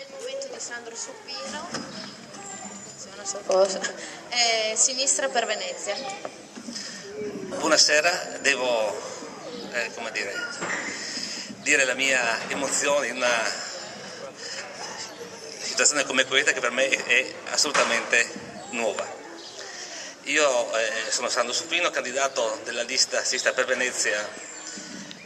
Il momento di Sandro Supino, Sinistra per Venezia. Buonasera, devo dire la mia emozione in una situazione come questa che per me è assolutamente nuova. Io sono Sandro Supino, candidato della lista Sinistra per Venezia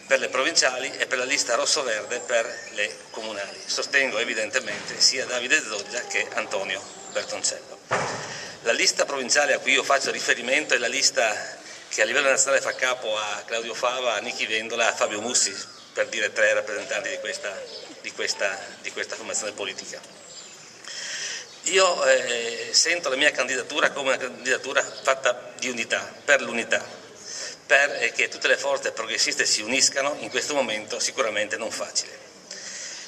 per le provinciali e per la lista rosso-verde per le comunali. Sostengo evidentemente sia Davide Zoggia che Antonio Bertoncello. La lista provinciale a cui io faccio riferimento è la lista che a livello nazionale fa capo a Claudio Fava, a Nichi Vendola, a Fabio Mussi, per dire tre rappresentanti di questa formazione politica. Io sento la mia candidatura come una candidatura fatta di unità, per l'unità, perché tutte le forze progressiste si uniscano in questo momento sicuramente non facile.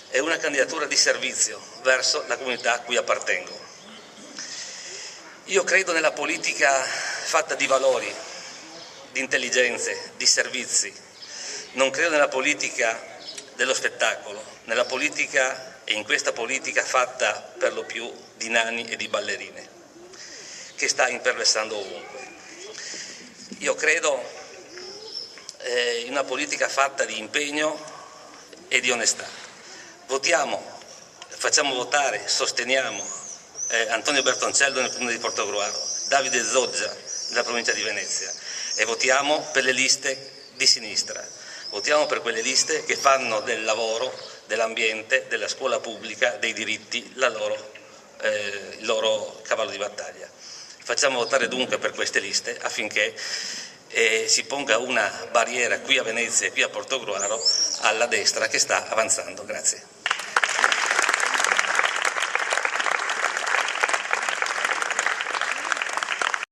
È una candidatura di servizio verso la comunità a cui appartengo. Io credo nella politica fatta di valori, di intelligenze, di servizi. Non credo nella politica dello spettacolo, nella politica e in questa politica fatta per lo più di nani e di ballerine, che sta imperversando ovunque. Io credo in una politica fatta di impegno e di onestà. Votiamo, facciamo votare, sosteniamo Antonio Bertoncello nel comune di Portogruaro, Davide Zoggia nella provincia di Venezia e votiamo per le liste di sinistra. Votiamo per quelle liste che fanno del lavoro, dell'ambiente, della scuola pubblica, dei diritti il loro cavallo di battaglia. Facciamo votare dunque per queste liste affinché si ponga una barriera qui a Venezia e qui a Portogruaro alla destra che sta avanzando. Grazie.